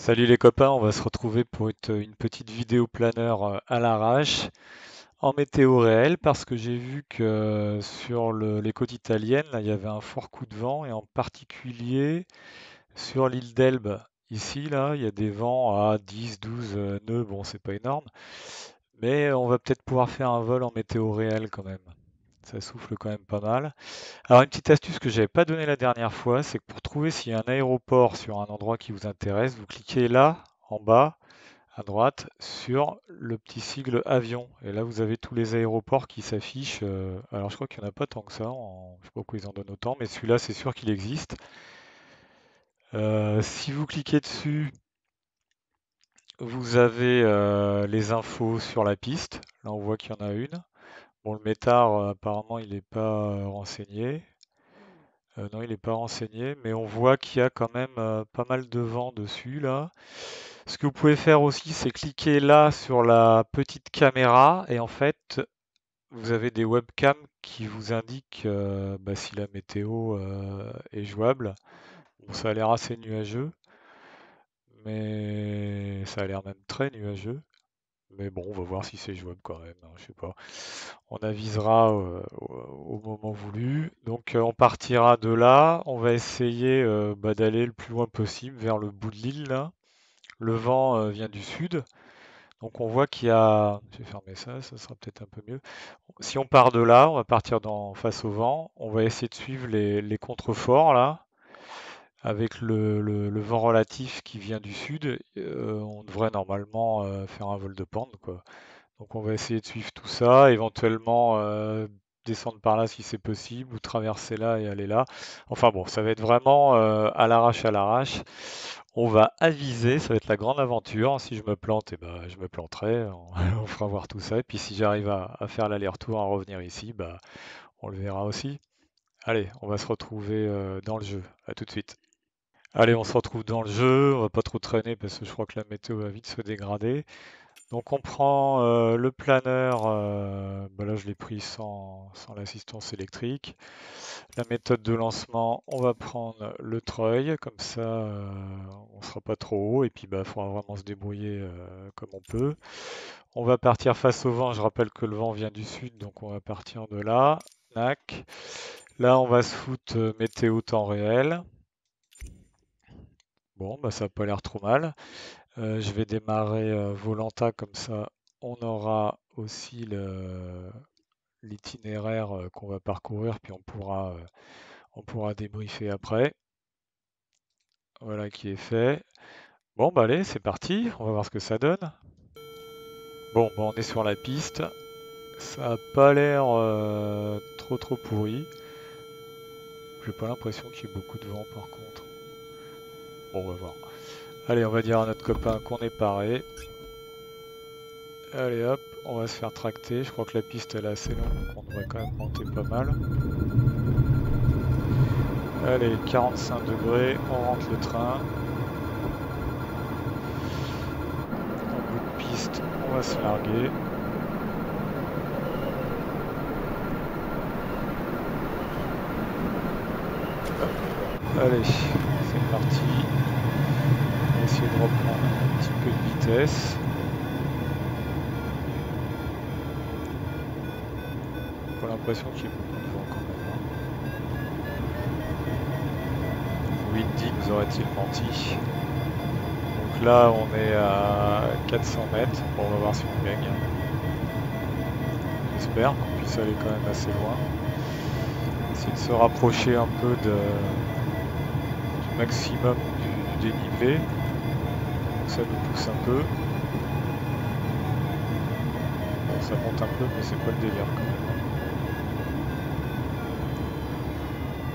Salut les copains, on va se retrouver pour une petite vidéo planeur à l'arrache en météo réel parce que j'ai vu que sur les côtes italiennes, là, il y avait un fort coup de vent et en particulier sur l'île d'Elbe. Ici, là, il y a des vents à 10-12 nœuds, bon, c'est pas énorme, mais on va peut-être pouvoir faire un vol en météo réel quand même. Ça souffle quand même pas mal. Alors une petite astuce que j'avais pas donnée la dernière fois, c'est que pour trouver s'il y a un aéroport sur un endroit qui vous intéresse, vous cliquez là, en bas, à droite, sur le petit sigle avion. Et là, vous avez tous les aéroports qui s'affichent. Alors je crois qu'il n'y en a pas tant que ça, je sais pas pourquoi ils en donnent autant, mais celui-là, c'est sûr qu'il existe. Si vous cliquez dessus, vous avez les infos sur la piste. Là, on voit qu'il y en a une. Bon, le métard, apparemment, il n'est pas renseigné. Non, il n'est pas renseigné, mais on voit qu'il y a quand même pas mal de vent dessus là. Ce que vous pouvez faire aussi, c'est cliquer là sur la petite caméra et en fait, vous avez des webcams qui vous indiquent bah, si la météo est jouable. Bon, ça a l'air assez nuageux, mais ça a l'air même très nuageux. Mais bon, on va voir si c'est jouable quand même, hein, je sais pas. On avisera au moment voulu. Donc on partira de là. On va essayer bah, d'aller le plus loin possible vers le bout de l'île là. Le vent vient du sud. Donc on voit qu'il y a... Je vais fermer ça, ça sera peut-être un peu mieux. Si on part de là, on va partir face au vent. On va essayer de suivre les contreforts là. Avec le vent relatif qui vient du sud, on devrait normalement faire un vol de pente, quoi. Donc on va essayer de suivre tout ça, éventuellement descendre par là si c'est possible, ou traverser là et aller là. Enfin bon, ça va être vraiment à l'arrache à l'arrache. On va aviser, ça va être la grande aventure. Si je me plante, eh ben, je me planterai. On fera voir tout ça. Et puis si j'arrive à faire l'aller-retour, à revenir ici, bah, on le verra aussi. Allez, on va se retrouver dans le jeu. À tout de suite. Allez, on se retrouve dans le jeu. On va pas trop traîner parce que je crois que la météo va vite se dégrader. Donc on prend le planeur, bah là je l'ai pris sans l'assistance électrique. La méthode de lancement, on va prendre le treuil, comme ça on sera pas trop haut et puis bah il faudra vraiment se débrouiller comme on peut. On va partir face au vent, je rappelle que le vent vient du sud, donc on va partir de là. Tac. Là on va se foutre météo temps réel. Bon bah ça n'a pas l'air trop mal. Je vais démarrer Volanta comme ça on aura aussi l'itinéraire qu'on va parcourir puis on pourra débriefer après. Voilà qui est fait. Bon bah allez c'est parti, on va voir ce que ça donne. Bon bah on est sur la piste. Ça a pas l'air trop pourri. J'ai pas l'impression qu'il y ait beaucoup de vent par contre. Bon on va voir. Allez on va dire à notre copain qu'on est paré. Allez hop, on va se faire tracter. Je crois que la piste elle est assez longue, donc on devrait quand même monter pas mal. Allez, 45 degrés, on rentre le train. En bout de piste, on va se larguer. Allez, c'est parti. On va essayer de reprendre un petit peu de vitesse. J'ai pas l'impression qu'il y ait beaucoup de vent quand même, hein. Windy nous aurait-il menti. Donc là, on est à 400 mètres. Bon, on va voir si on gagne. J'espère qu'on puisse aller quand même assez loin. Essayer de se rapprocher un peu du maximum du dénivelé. Donc ça nous pousse un peu. Bon, ça monte un peu, mais c'est pas le délire quand même.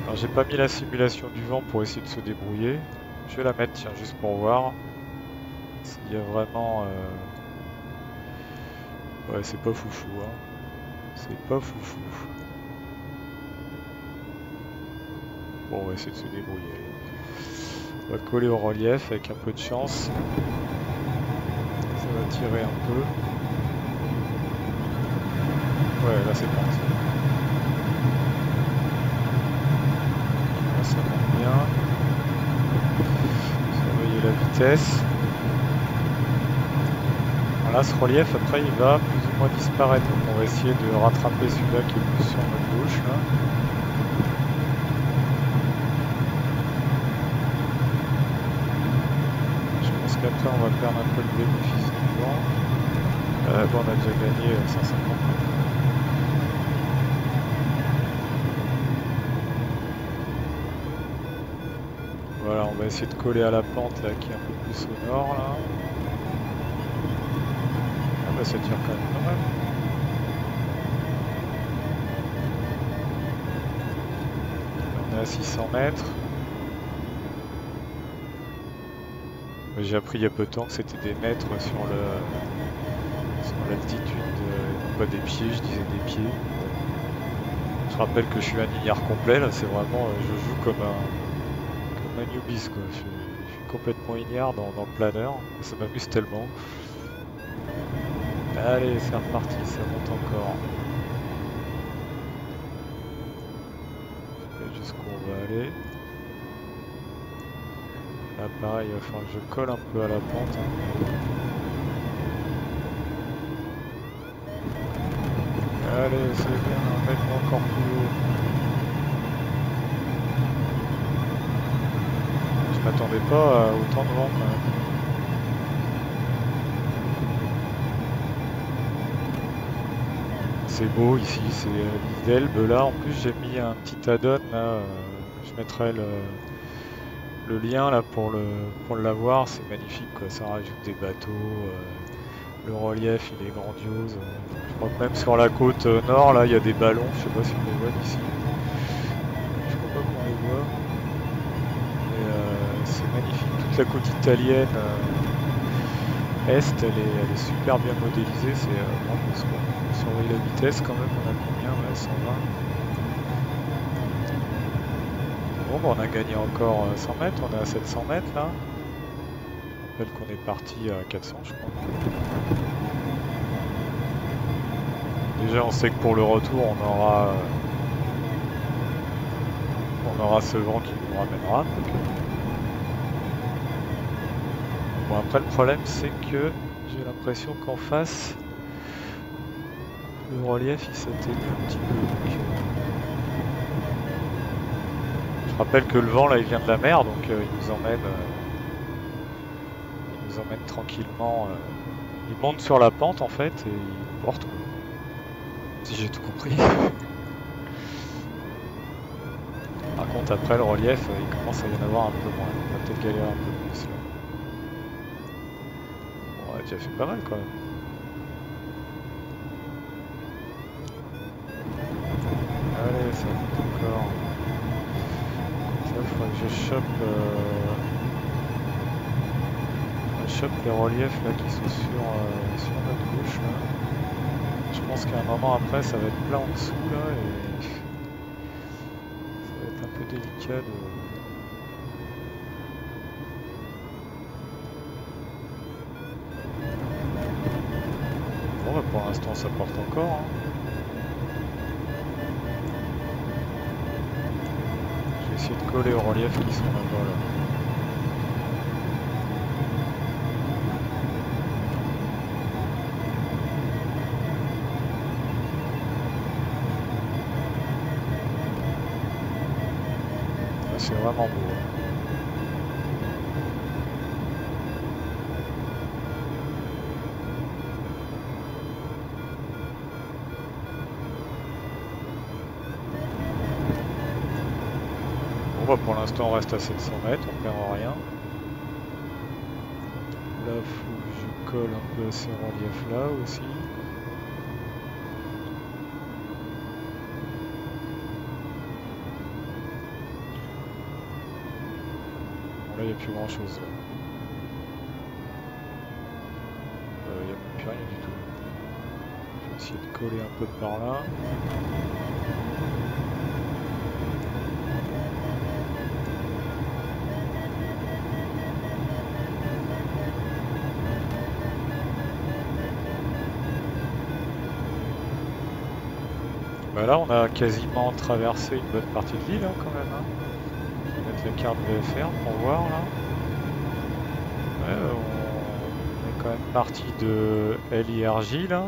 Alors j'ai pas mis la simulation du vent pour essayer de se débrouiller. Je vais la mettre, tiens, juste pour voir s'il y a vraiment... Ouais, c'est pas foufou, hein. C'est pas foufou. Bon, on va essayer de se débrouiller. On va coller au relief avec un peu de chance. Ça va tirer un peu. Ouais, là c'est parti. Là ça monte bien. Surveiller la vitesse. Voilà, ce relief après il va plus ou moins disparaître. Donc on va essayer de rattraper celui-là qui est plus sur notre gauche là. Je pense qu'après on va perdre un peu le bénéfice du vent. Bon, on a déjà gagné 150. Voilà, on va essayer de coller à la pente là qui est un peu plus au nord là. Ah bah ça tire quand même pas mal. On est à 600 mètres. J'ai appris il y a peu de temps que c'était des mètres sur l'altitude, non pas des pieds, je disais des pieds. Je rappelle que je suis un ignare complet là, c'est vraiment, je joue comme un newbie quoi. Je suis complètement ignare dans le planeur, ça m'amuse tellement. Allez, c'est reparti, ça monte encore. Jusqu'où on va aller. Là pareil, il va falloir que je colle un peu à la pente. Allez, c'est bien, mets-moi encore plus haut. Je m'attendais pas à autant de vent quand même. C'est beau ici, c'est l'île d'Elbe. Là en plus j'ai mis un petit add-on là, je mettrai le lien là pour l'avoir, c'est magnifique quoi, ça rajoute des bateaux, le relief il est grandiose. Je crois que même sur la côte nord là il y a des ballons, je sais pas si on les voit d'ici. Je crois pas qu'on les voit. Mais c'est magnifique, toute la côte italienne est, elle est super bien modélisée, c'est grandiose quoi. Surveiller la vitesse quand même, on a combien là, 120. Bon, bah, on a gagné encore 100 mètres, on est à 700 mètres là. Je rappelle qu'on est parti à 400 je crois. Déjà on sait que pour le retour on aura ce vent qui nous ramènera. Bon après le problème c'est que j'ai l'impression qu'en face le relief il s'atténue un petit peu. Donc, je rappelle que le vent là il vient de la mer donc il nous emmène tranquillement. Il monte sur la pente en fait et il porte quoi. Si j'ai tout compris. Par contre après le relief il commence à y en avoir un peu moins. On va peut-être galérer un peu plus là. Bon, on a déjà fait pas mal quand même. Allez, ça monte encore. Donc là, il faudrait que je chope les reliefs là qui sont sur notre gauche là. Je pense qu'à un moment après ça va être plat en dessous là et ça va être un peu délicat de... Bon bah pour l'instant ça porte encore. Hein. Je vais essayer de coller aux reliefs qui sont là-bas là. C'est vraiment beau. Bon bah pour l'instant on reste à 700 mètres, on perd rien. Là faut que je colle un peu à ces reliefs là aussi. Là, il n'y a plus grand chose. Il n'y a plus rien du tout. Je vais essayer de coller un peu par là. Bah là, on a quasiment traversé une bonne partie de l'île hein, quand même. Hein. Je vais mettre la carte VFR pour voir là. Ouais, on est quand quand même partie de LIRJ là.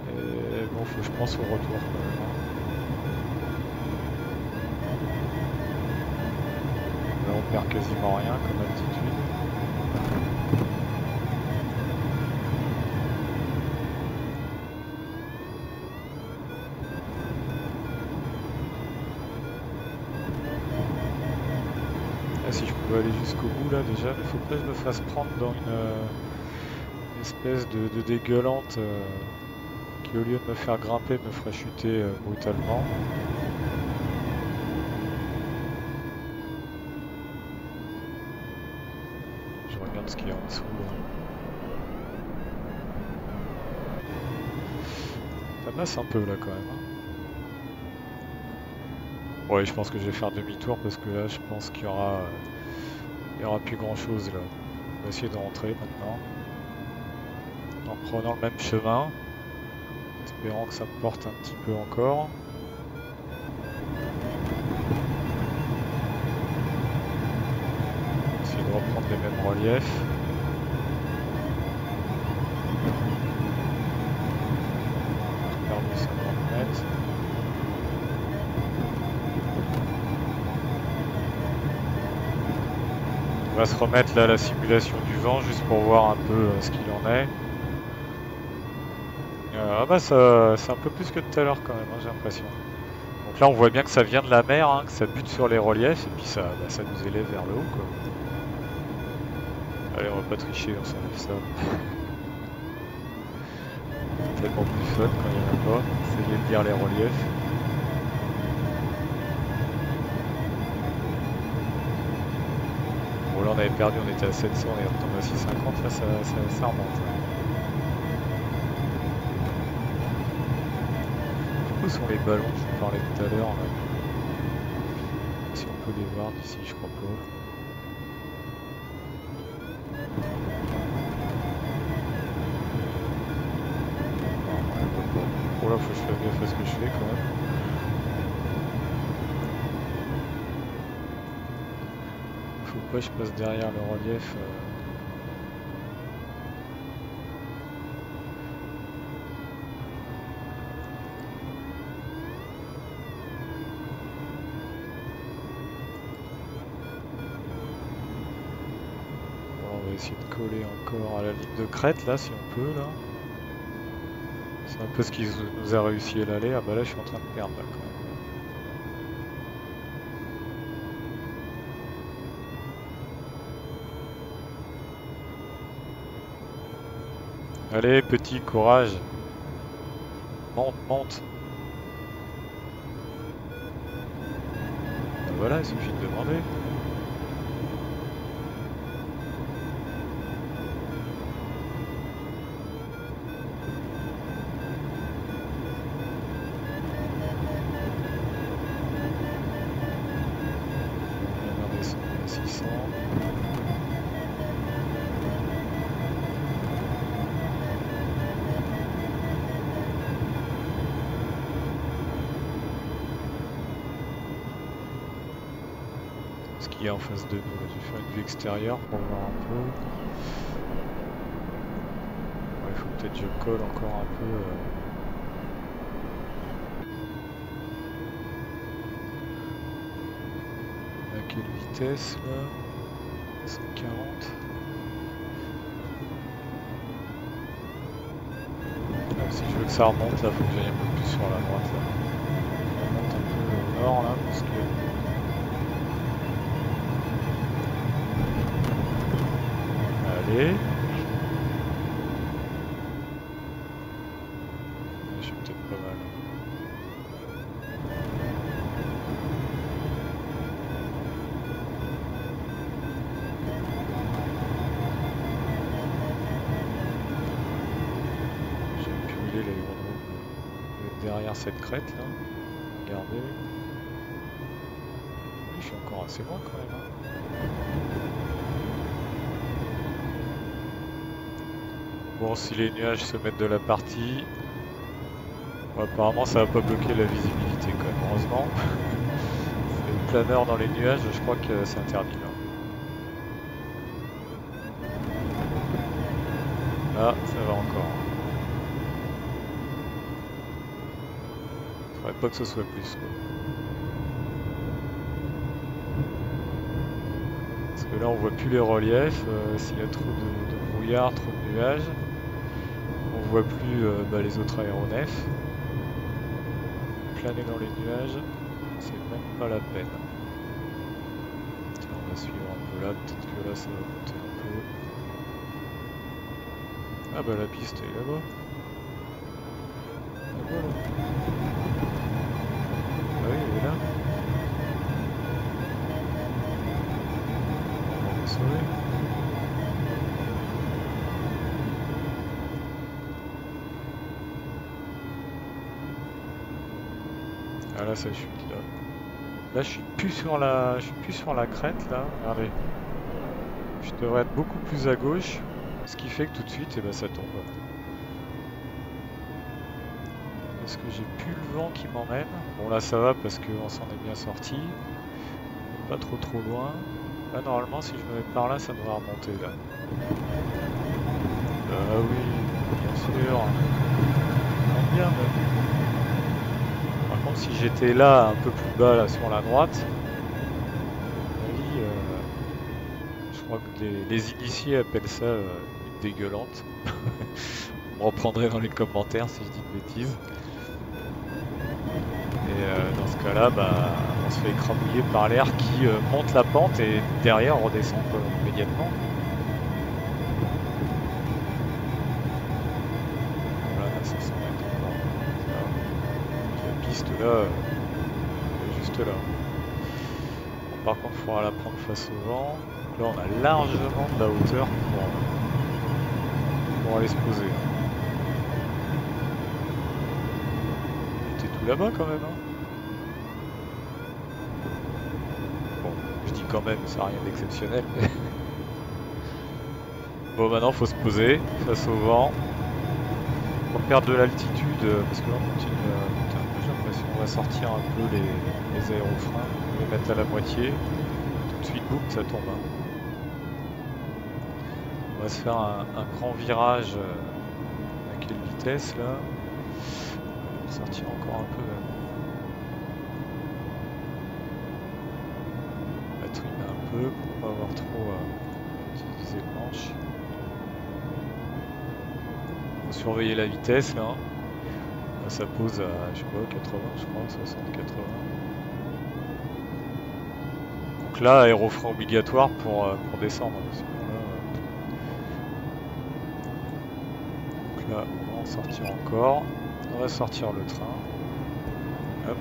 Et bon, faut que je pense au retour quand même, hein. Là, on perd quasiment rien comme altitude. Ah, si je pouvais aller jusqu'au bout là déjà, il faut pas que je me fasse prendre dans une espèce de dégueulante qui au lieu de me faire grimper me ferait chuter brutalement. Je regarde ce qu'il y a en dessous là. Ça masse un peu là quand même, hein. Ouais, je pense que je vais faire demi-tour parce que là, je pense qu'il y aura plus grand-chose là. On va essayer de rentrer maintenant en prenant le même chemin, espérant que ça me porte un petit peu encore. Essayer de reprendre les mêmes reliefs. On a perdu 50 mètres. On va se remettre là à la simulation du vent juste pour voir un peu ce qu'il en est. Ah bah ça, c'est un peu plus que tout à l'heure quand même, hein, j'ai l'impression. Donc là on voit bien que ça vient de la mer, hein, que ça bute sur les reliefs et puis ça, bah, ça nous élève vers le haut quoi. Allez, on va pas tricher, on s'enlève ça. C'est tellement plus fun quand il n'y en a pas, essayer de lire les reliefs. Bon là on avait perdu, on était à 700, on est retombé à 650, là ça remonte. Où sont les ballons que je vous parlais tout à l'heure? Si on peut les voir d'ici, je crois pas. Bon là faut que je fasse gaffe à ce que je fais quand même. Faut pas que je passe derrière le relief. On va essayer de coller encore à la ligne de crête là si on peut là. C'est un peu ce qui nous a réussi à l'aller. Ah bah là je suis en train de perdre là quand même. Allez petit courage. Monte, monte. Ben voilà, il suffit de demander. On va descendre à 600. Ce qu'il y a en face de nous, je vais faire une vue extérieure pour voir un peu. Il faut peut-être que je colle encore un peu. À quelle vitesse là? 140. Si je veux que ça remonte là, faut que j'aille un peu plus sur la droite là. Je remonte un peu au nord là parce que. Allez. Je suis peut-être pas mal. J'ai accumulé l'aérodrome derrière cette crête là. Regardez. Oui, je suis encore assez loin quand même, hein. Bon, si les nuages se mettent de la partie, bon, apparemment ça va pas bloquer la visibilité quand même, heureusement. Le planeur dans les nuages, je crois que c'est interdit là. Ah, ça va encore. Faudrait pas que ce soit plus, quoi. Parce que là, on voit plus les reliefs. S'il y a trop de brouillard, trop de nuages, on voit plus les autres aéronefs. Planer dans les nuages, c'est même pas la peine. Tiens, on va suivre un peu là. Peut-être que là, ça va monter un peu. Ah bah la piste est là-bas. La voilà. Ah oui, elle est là. On va la sauver. Ah là, ça chute là. Là, je suis plus sur la crête là. Regardez, je devrais être beaucoup plus à gauche, ce qui fait que tout de suite, eh ben, ça tombe. Est-ce que j'ai plus le vent qui m'emmène? Bon là, ça va parce qu'on s'en est bien sorti. Pas trop loin. Là, normalement, si je me mets par là, ça devrait remonter là. Ah oui, bien sûr. On bien même. Par contre, si j'étais là, un peu plus bas là sur la droite, à mon avis, je crois que les initiés appellent ça une dégueulante. Vous me reprendrez dans les commentaires si je dis une bêtise. Et dans ce cas-là, bah, on se fait écrabouiller par l'air qui monte la pente et derrière redescend quoi, immédiatement. Voilà, là, ça s'en est encore. La piste là, elle est juste là. Bon, par contre, il faudra la prendre face au vent. Donc là, on a largement de la hauteur pour aller se poser. T'es tout là-bas quand même, hein? Bon, je dis quand même, ça n'a rien d'exceptionnel. Bon, maintenant, faut se poser face au vent. Pour perdre de l'altitude, parce que là, on continue à monter un peu, j'ai l'impression qu'on va sortir un peu les aérofreins, les mettre à la moitié. Tout de suite, boum, ça tombe, hein. On va se faire un grand virage. À quelle vitesse là? On va sortir encore un peu même. On va trimer un peu pour pas avoir trop à utiliser le manche. Faut surveiller la vitesse là. Là, ça pose à, je sais pas, 80, je crois, 60, 80. Donc là, aérofrein obligatoire pour descendre. Sinon là, on va en sortir encore. On va sortir le train. Hop.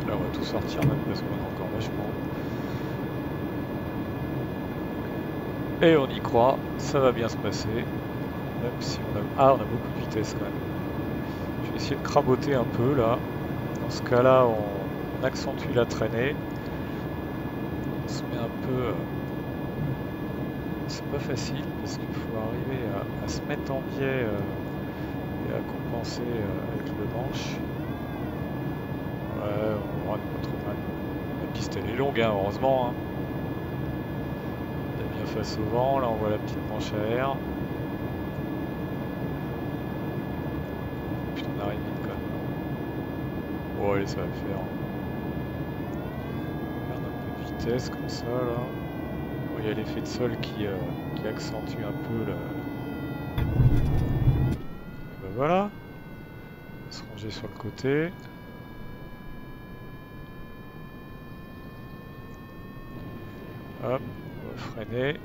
Là, on va tout sortir même parce qu'on est encore vachement. Et on y croit, ça va bien se passer. Même si on a... Ah, on a beaucoup de vitesse quand même. Je vais essayer de craboter un peu là. Dans ce cas-là, on accentue la traînée. On se met un peu... C'est pas facile parce qu'il faut arriver à se mettre en biais et à compenser avec le manche. Ouais, on rate pas trop mal. La piste elle est longue, hein, heureusement. Hein. On est bien face au vent, là on voit la petite manche à air. Putain, on arrive vite quand même. Bon, allez, ça va le faire. On perd un peu de vitesse comme ça, là. Bon, il y a l'effet de sol qui accentue un peu là. Et ben voilà. On va se ranger sur le côté. Hop, on va freiner.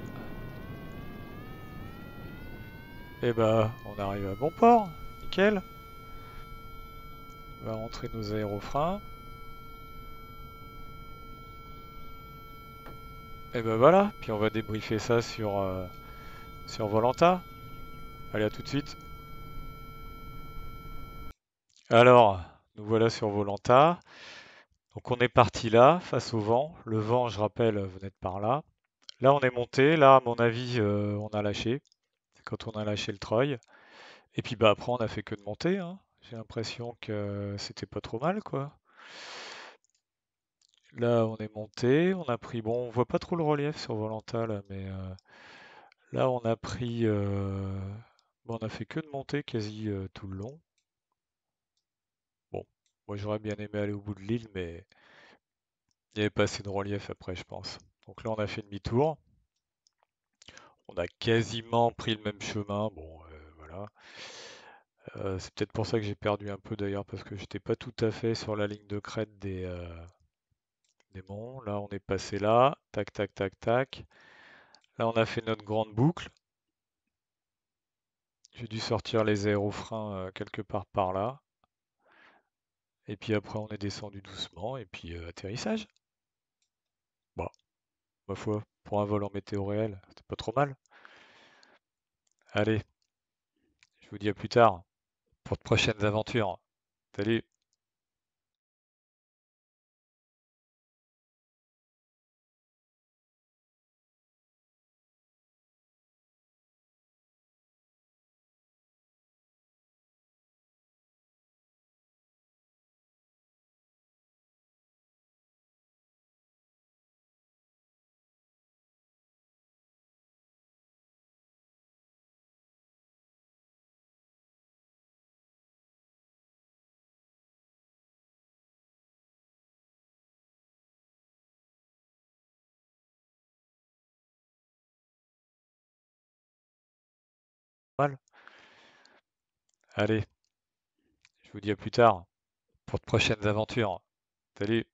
Et bah, on arrive à bon port. Nickel. On va rentrer nos aérofreins. Et ben voilà. Puis on va débriefer ça sur Volanta. Allez, à tout de suite. Alors, nous voilà sur Volanta. Donc on est parti là, face au vent. Le vent, je rappelle, venait de par là. Là, on est monté. Là, à mon avis, on a lâché. C'est quand on a lâché le treuil. Et puis bah après, on a fait que de monter, hein. J'ai l'impression que c'était pas trop mal, quoi. Là, on est monté. On a pris... Bon, on voit pas trop le relief sur Volanta, là, mais Là, on a pris, bon, on a fait que de monter quasi tout le long. Bon, moi j'aurais bien aimé aller au bout de l'île, mais il n'y avait pas assez de relief après, je pense. Donc là, on a fait demi-tour. On a quasiment pris le même chemin. Bon, voilà. C'est peut-être pour ça que j'ai perdu un peu d'ailleurs, parce que j'étais pas tout à fait sur la ligne de crête des monts. Là, on est passé là. Tac, tac, tac, tac. Là, on a fait notre grande boucle. J'ai dû sortir les aérofreins quelque part par là. Et puis après, on est descendu doucement. Et puis atterrissage. Bon, ma foi, pour un vol en météo réel, c'était pas trop mal. Allez, je vous dis à plus tard pour de prochaines aventures. Salut! Mal. Allez, je vous dis à plus tard pour de prochaines aventures. Salut!